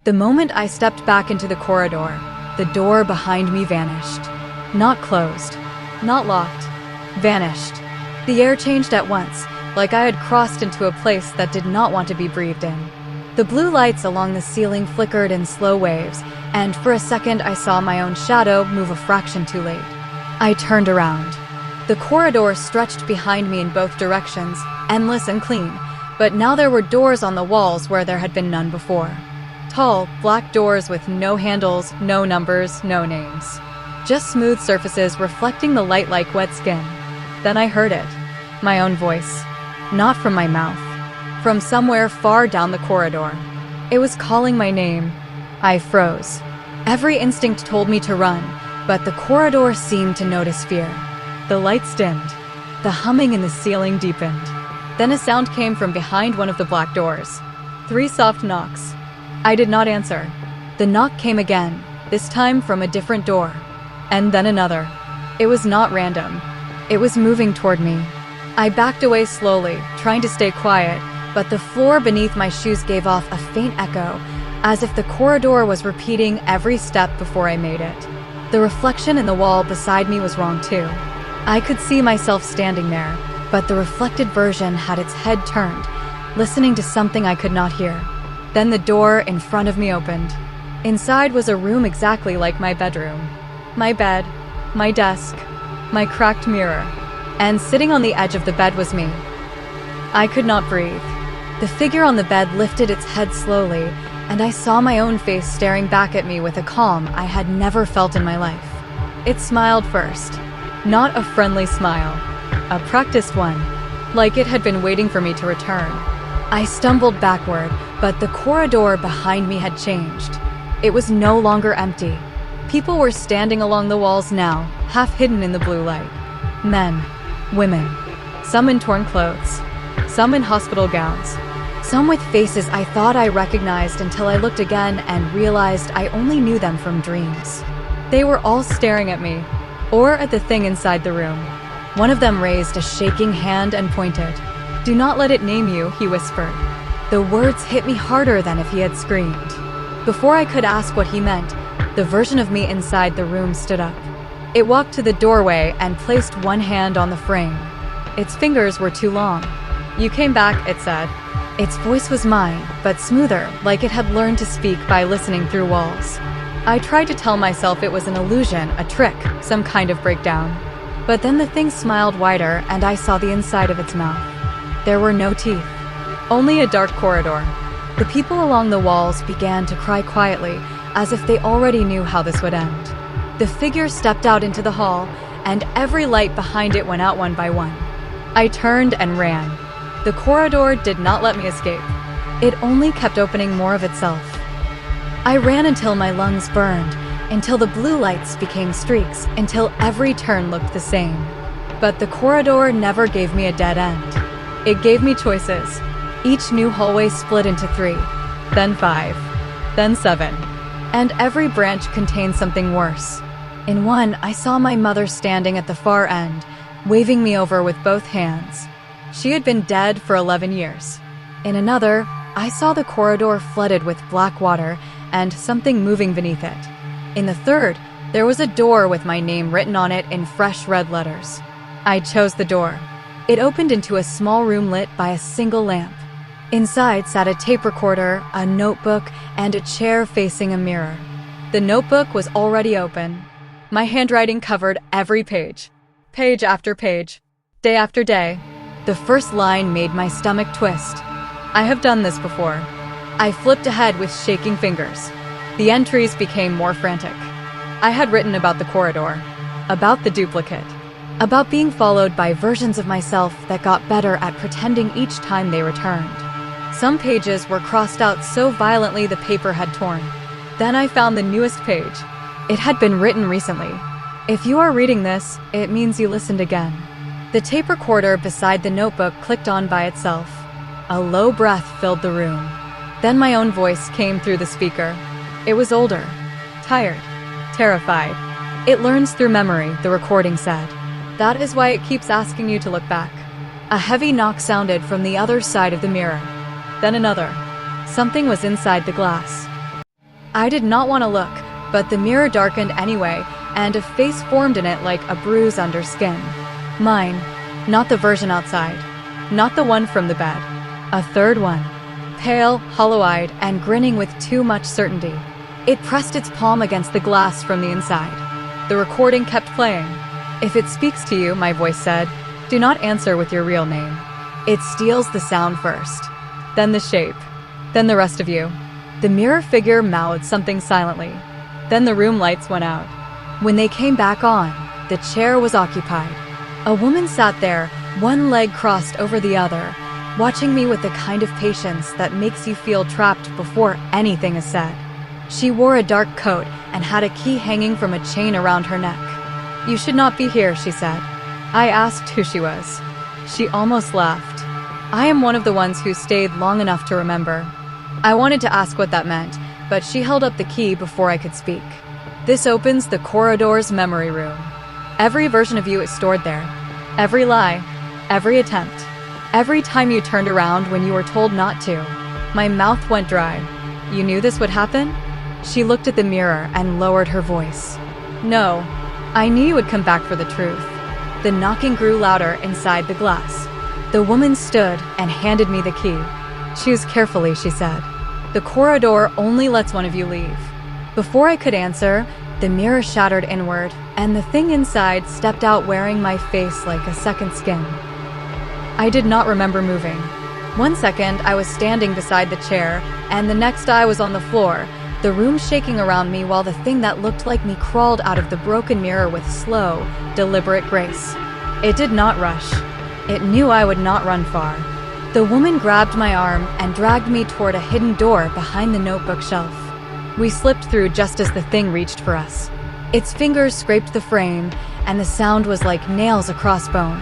The moment I stepped back into the corridor, the door behind me vanished. Not closed, not locked, vanished. The air changed at once, like I had crossed into a place that did not want to be breathed in. The blue lights along the ceiling flickered in slow waves, and for a second I saw my own shadow move a fraction too late. I turned around. The corridor stretched behind me in both directions, endless and clean, but now there were doors on the walls where there had been none before. Tall, black doors with no handles, no numbers, no names. Just smooth surfaces reflecting the light like wet skin. Then I heard it. My own voice. Not from my mouth. From somewhere far down the corridor. It was calling my name. I froze. Every instinct told me to run, but the corridor seemed to notice fear. The lights dimmed. The humming in the ceiling deepened. Then a sound came from behind one of the black doors. 3 soft knocks. I did not answer. The knock came again, this time from a different door. And then another. It was not random. It was moving toward me. I backed away slowly, trying to stay quiet, but the floor beneath my shoes gave off a faint echo, as if the corridor was repeating every step before I made it. The reflection in the wall beside me was wrong too. I could see myself standing there, but the reflected version had its head turned, listening to something I could not hear. Then the door in front of me opened. Inside was a room exactly like my bedroom. My bed, my desk, my cracked mirror, and sitting on the edge of the bed was me. I could not breathe. The figure on the bed lifted its head slowly, and I saw my own face staring back at me with a calm I had never felt in my life. It smiled first. Not a friendly smile. A practiced one, like it had been waiting for me to return. I stumbled backward, but the corridor behind me had changed. It was no longer empty. People were standing along the walls now, half hidden in the blue light. Men, women, some in torn clothes, some in hospital gowns, some with faces I thought I recognized until I looked again and realized I only knew them from dreams. They were all staring at me, or at the thing inside the room. One of them raised a shaking hand and pointed. "Do not let it name you," he whispered. The words hit me harder than if he had screamed. Before I could ask what he meant, the version of me inside the room stood up. It walked to the doorway and placed one hand on the frame. Its fingers were too long. "You came back," it said. Its voice was mine, but smoother, like it had learned to speak by listening through walls. I tried to tell myself it was an illusion, a trick, some kind of breakdown. But then the thing smiled wider and I saw the inside of its mouth. There were no teeth, only a dark corridor. The people along the walls began to cry quietly, as if they already knew how this would end. The figure stepped out into the hall, and every light behind it went out one by one. I turned and ran. The corridor did not let me escape. It only kept opening more of itself. I ran until my lungs burned, until the blue lights became streaks, until every turn looked the same. But the corridor never gave me a dead end. It gave me choices. Each new hallway split into 3, then 5, then 7. And every branch contained something worse. In one, I saw my mother standing at the far end, waving me over with both hands. She had been dead for 11 years. In another, I saw the corridor flooded with black water and something moving beneath it. In the third, there was a door with my name written on it in fresh red letters. I chose the door. It opened into a small room lit by a single lamp. Inside sat a tape recorder, a notebook, and a chair facing a mirror. The notebook was already open. My handwriting covered every page. Page after page. Day after day. The first line made my stomach twist. I have done this before. I flipped ahead with shaking fingers. The entries became more frantic. I had written about the corridor, about the duplicate, about being followed by versions of myself that got better at pretending each time they returned. Some pages were crossed out so violently the paper had torn. Then I found the newest page. It had been written recently. If you are reading this, it means you listened again. The tape recorder beside the notebook clicked on by itself. A low breath filled the room. Then my own voice came through the speaker. It was older, tired, terrified. It learns through memory, the recording said. That is why it keeps asking you to look back. A heavy knock sounded from the other side of the mirror. Then another. Something was inside the glass. I did not want to look, but the mirror darkened anyway, and a face formed in it like a bruise under skin. Mine, not the version outside, not the one from the bed. A third one, pale, hollow-eyed, and grinning with too much certainty. It pressed its palm against the glass from the inside. The recording kept playing. "If it speaks to you," my voice said, "do not answer with your real name. It steals the sound first, then the shape, then the rest of you." The mirror figure mouthed something silently. Then the room lights went out. When they came back on, the chair was occupied. A woman sat there, one leg crossed over the other, watching me with the kind of patience that makes you feel trapped before anything is said. She wore a dark coat and had a key hanging from a chain around her neck. "You should not be here," she said. I asked who she was. She almost laughed. I am one of the ones who stayed long enough to remember. I wanted to ask what that meant, but she held up the key before I could speak. "This opens the corridor's memory room. Every version of you is stored there. Every lie, every attempt, every time you turned around when you were told not to." My mouth went dry. "You knew this would happen?" She looked at the mirror and lowered her voice. "No, I knew you would come back for the truth." The knocking grew louder inside the glass. The woman stood and handed me the key. "Choose carefully," she said. "The corridor only lets one of you leave." Before I could answer, the mirror shattered inward, and the thing inside stepped out wearing my face like a second skin. I did not remember moving. One second, I was standing beside the chair, and the next I was on the floor, the room shaking around me while the thing that looked like me crawled out of the broken mirror with slow, deliberate grace. It did not rush. It knew I would not run far. The woman grabbed my arm and dragged me toward a hidden door behind the notebook shelf. We slipped through just as the thing reached for us. Its fingers scraped the frame, and the sound was like nails across bone.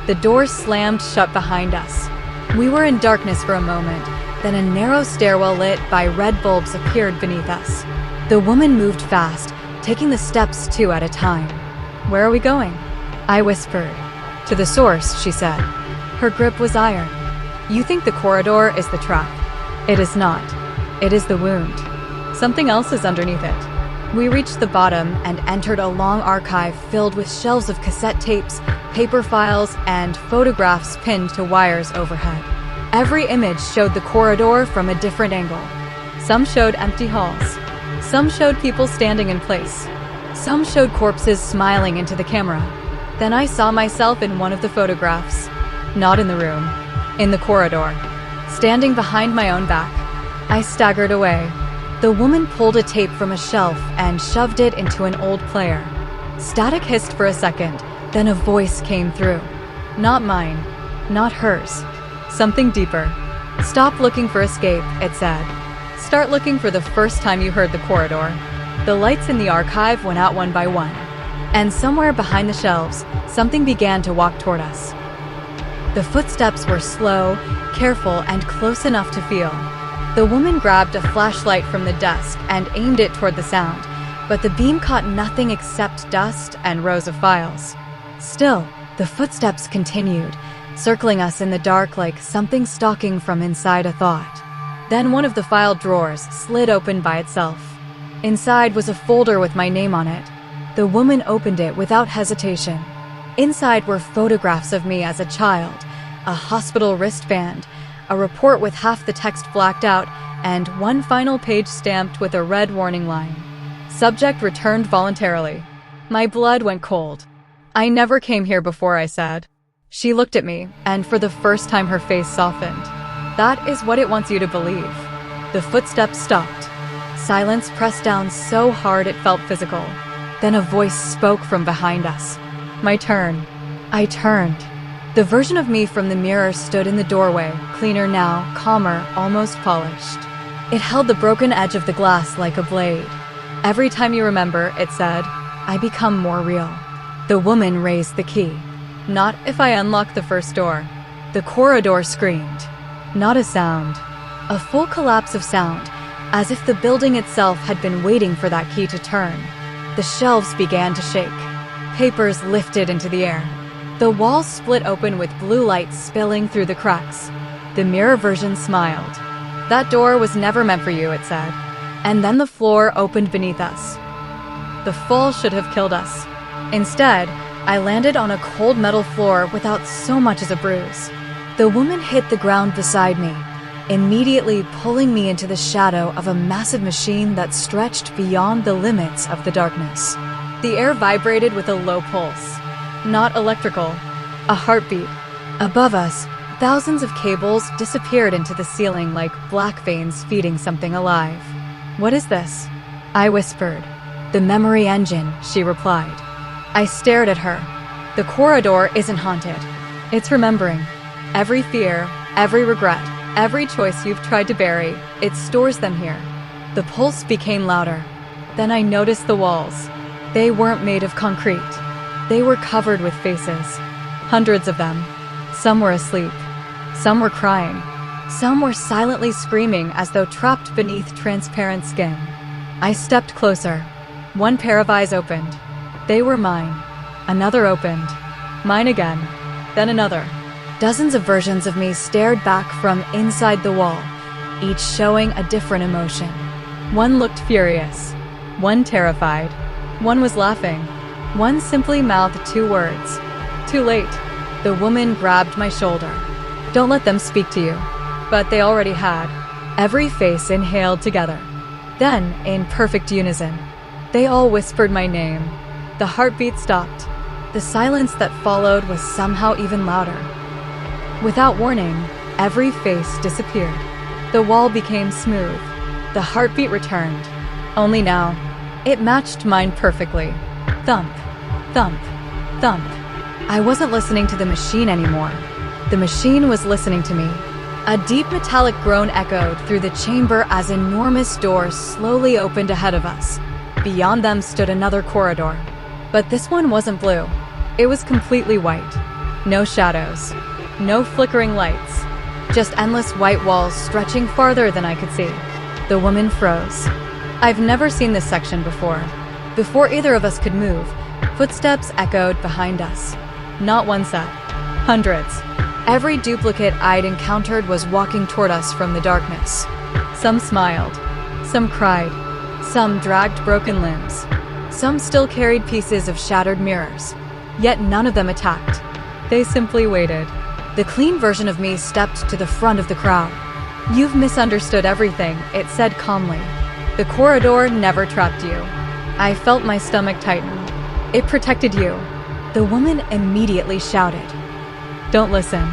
The door slammed shut behind us. We were in darkness for a moment, then a narrow stairwell lit by red bulbs appeared beneath us. The woman moved fast, taking the steps two at a time. "Where are we going?" I whispered. "To the source," she said. Her grip was iron. "You think the corridor is the trap. It is not. It is the wound. Something else is underneath it." We reached the bottom and entered a long archive filled with shelves of cassette tapes, paper files, and photographs pinned to wires overhead. Every image showed the corridor from a different angle. Some showed empty halls. Some showed people standing in place. Some showed corpses smiling into the camera. Then I saw myself in one of the photographs. Not in the room. In the corridor. Standing behind my own back. I staggered away. The woman pulled a tape from a shelf and shoved it into an old player. Static hissed for a second, then a voice came through. Not mine. Not hers. Something deeper. "Stop looking for escape," it said. "Start looking for the first time you heard the corridor." The lights in the archive went out one by one. And somewhere behind the shelves, something began to walk toward us. The footsteps were slow, careful, and close enough to feel. The woman grabbed a flashlight from the desk and aimed it toward the sound, but the beam caught nothing except dust and rows of files. Still, the footsteps continued, circling us in the dark like something stalking from inside a thought. Then one of the file drawers slid open by itself. Inside was a folder with my name on it. The woman opened it without hesitation. Inside were photographs of me as a child, a hospital wristband, a report with half the text blacked out, and one final page stamped with a red warning line. "Subject returned voluntarily." My blood went cold. "I never came here before," I said. She looked at me, and for the first time her face softened. "That is what it wants you to believe." The footsteps stopped. Silence pressed down so hard it felt physical. Then a voice spoke from behind us. My turn. I turned. The version of me from the mirror stood in the doorway, cleaner now, calmer, almost polished. It held the broken edge of the glass like a blade. "Every time you remember," it said, "I become more real." The woman raised the key. "Not if I unlock the first door." The corridor screamed. Not a sound. A full collapse of sound, as if the building itself had been waiting for that key to turn. The shelves began to shake. Papers lifted into the air. The walls split open with blue light spilling through the cracks. The mirror version smiled. "That door was never meant for you," it said. and then the floor opened beneath us. The fall should have killed us. Instead, I landed on a cold metal floor without so much as a bruise. The woman hit the ground beside me, immediately pulling me into the shadow of a massive machine that stretched beyond the limits of the darkness. The air vibrated with a low pulse. Not electrical, a heartbeat. Above us, thousands of cables disappeared into the ceiling like black veins feeding something alive. "What is this?" I whispered. "The memory engine," she replied. I stared at her. The corridor isn't haunted. It's remembering. Every fear, every regret, every choice you've tried to bury, it stores them here. The pulse became louder. Then I noticed the walls. They weren't made of concrete. They were covered with faces. Hundreds of them. Some were asleep. Some were crying. Some were silently screaming as though trapped beneath transparent skin. I stepped closer. One pair of eyes opened. They were mine. Another opened. Mine again. Then another. Dozens of versions of me stared back from inside the wall, each showing a different emotion. One looked furious. One terrified. One was laughing. One simply mouthed 2 words. "Too late." The woman grabbed my shoulder. "Don't let them speak to you." But they already had. Every face inhaled together. Then, in perfect unison, they all whispered my name. The heartbeat stopped. The silence that followed was somehow even louder. Without warning, every face disappeared. The wall became smooth. The heartbeat returned. Only now, it matched mine perfectly. Thump, thump, thump. I wasn't listening to the machine anymore. The machine was listening to me. A deep metallic groan echoed through the chamber as enormous doors slowly opened ahead of us. Beyond them stood another corridor. But this one wasn't blue. It was completely white. No shadows. No flickering lights. Just endless white walls stretching farther than I could see. The woman froze. I've never seen this section before. Before either of us could move, footsteps echoed behind us. Not one set. Hundreds. Every duplicate I'd encountered was walking toward us from the darkness. Some smiled. Some cried. Some dragged broken limbs. Some still carried pieces of shattered mirrors. Yet none of them attacked. They simply waited. The clean version of me stepped to the front of the crowd. "You've misunderstood everything," it said calmly. "The corridor never trapped you." I felt my stomach tighten. "It protected you." The woman immediately shouted. "Don't listen."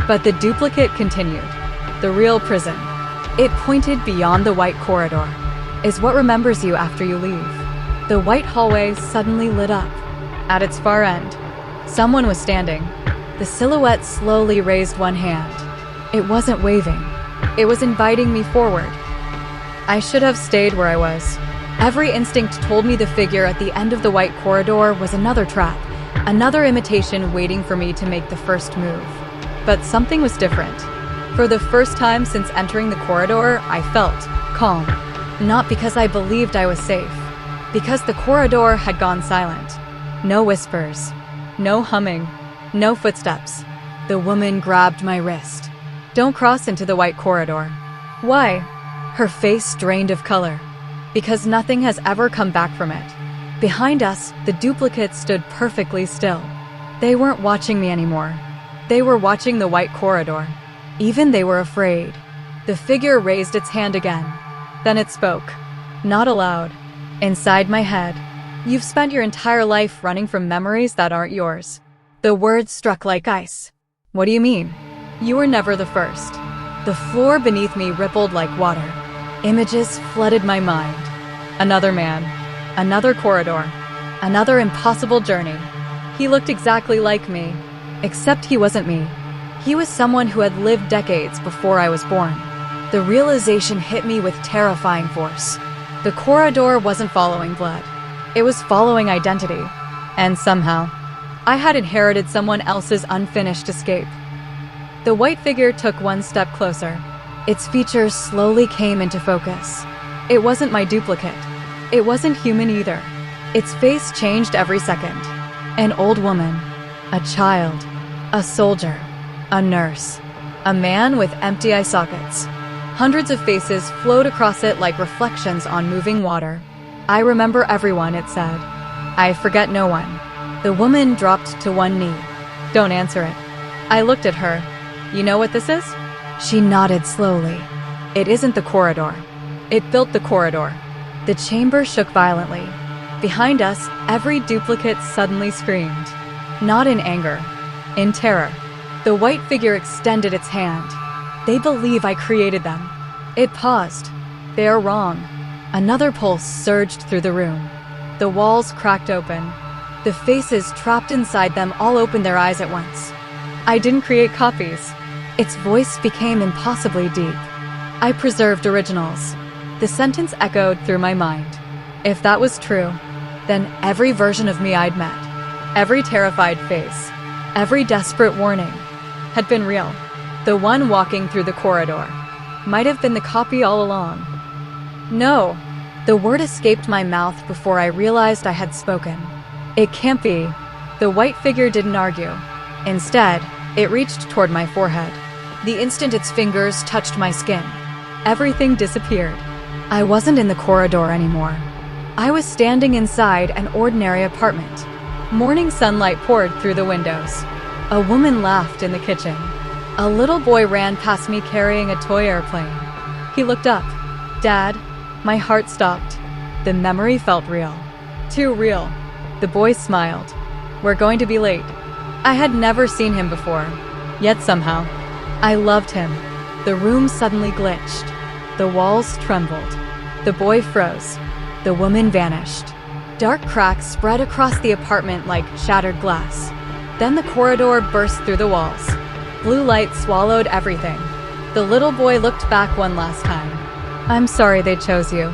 But the duplicate continued. "The real prison." It pointed beyond the white corridor. "Is what remembers you after you leave." The white hallway suddenly lit up. At its far end, someone was standing. The silhouette slowly raised one hand. It wasn't waving. It was inviting me forward. I should have stayed where I was. Every instinct told me the figure at the end of the white corridor was another trap, another imitation waiting for me to make the first move. But something was different. For the first time since entering the corridor, I felt calm. Not because I believed I was safe, because the corridor had gone silent. No whispers, no humming, no footsteps. The woman grabbed my wrist. "Don't cross into the white corridor." "Why?" Her face drained of color. "Because nothing has ever come back from it." Behind us, the duplicates stood perfectly still. They weren't watching me anymore. They were watching the white corridor. Even they were afraid. The figure raised its hand again. Then it spoke. Not aloud. Inside my head. "You've spent your entire life running from memories that aren't yours." The words struck like ice. "What do you mean?" "You were never the first." The floor beneath me rippled like water. Images flooded my mind. Another man. Another corridor. Another impossible journey. He looked exactly like me. Except he wasn't me. He was someone who had lived decades before I was born. The realization hit me with terrifying force. The corridor wasn't following blood. It was following identity. And somehow, I had inherited someone else's unfinished escape. The white figure took one step closer. Its features slowly came into focus. It wasn't my duplicate. It wasn't human either. Its face changed every second. An old woman. A child. A soldier. A nurse. A man with empty eye sockets. Hundreds of faces flowed across it like reflections on moving water. I remember everyone, it said. I forget no one. The woman dropped to one knee. Don't answer it. I looked at her. You know what this is? She nodded slowly. It isn't the corridor. It built the corridor. The chamber shook violently. Behind us, every duplicate suddenly screamed. Not in anger, in terror. The white figure extended its hand. They believe I created them. It paused. They are wrong. Another pulse surged through the room. The walls cracked open. The faces trapped inside them all opened their eyes at once. I didn't create copies. Its voice became impossibly deep. I preserved originals. The sentence echoed through my mind. If that was true, then every version of me I'd met, every terrified face, every desperate warning, had been real. The one walking through the corridor might have been the copy all along. No, the word escaped my mouth before I realized I had spoken. It can't be. The white figure didn't argue. Instead, it reached toward my forehead. The instant its fingers touched my skin, everything disappeared. I wasn't in the corridor anymore. I was standing inside an ordinary apartment. Morning sunlight poured through the windows. A woman laughed in the kitchen. A little boy ran past me carrying a toy airplane. He looked up. Dad, my heart stopped. The memory felt real. Too real. The boy smiled. We're going to be late. I had never seen him before, yet somehow, I loved him. The room suddenly glitched. The walls trembled. The boy froze. The woman vanished. Dark cracks spread across the apartment like shattered glass. Then the corridor burst through the walls. Blue light swallowed everything. The little boy looked back one last time. I'm sorry they chose you.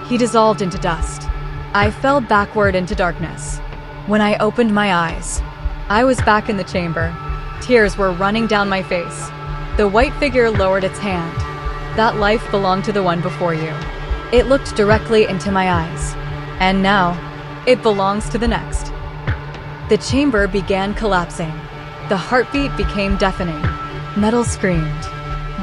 He dissolved into dust. I fell backward into darkness. When I opened my eyes, I was back in the chamber. Tears were running down my face. The white figure lowered its hand. That life belonged to the one before you. It looked directly into my eyes. And now, it belongs to the next. The chamber began collapsing. The heartbeat became deafening. Metal screamed.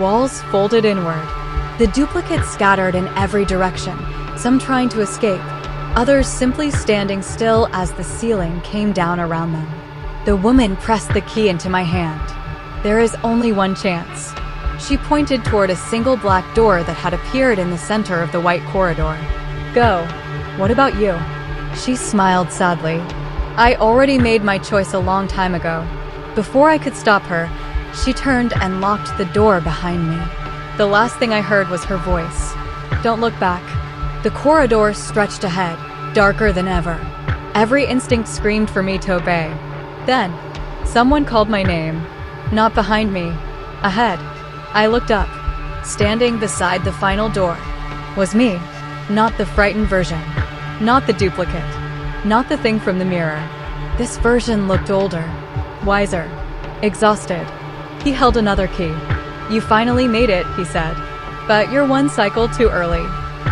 Walls folded inward. The duplicates scattered in every direction, some trying to escape, others simply standing still as the ceiling came down around them. The woman pressed the key into my hand. There is only one chance. She pointed toward a single black door that had appeared in the center of the white corridor. Go. What about you? She smiled sadly. I already made my choice a long time ago. Before I could stop her, she turned and locked the door behind me. The last thing I heard was her voice. Don't look back. The corridor stretched ahead, darker than ever. Every instinct screamed for me to obey. Then, someone called my name. Not behind me. Ahead. I looked up. Standing beside the final door was me. Not the frightened version. Not the duplicate. Not the thing from the mirror. This version looked older, wiser, exhausted. He held another key. You finally made it, he said. But you're one cycle too early.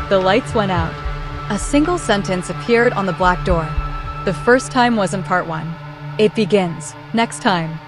The lights went out. A single sentence appeared on the black door. The first time wasn't part one. It begins next time.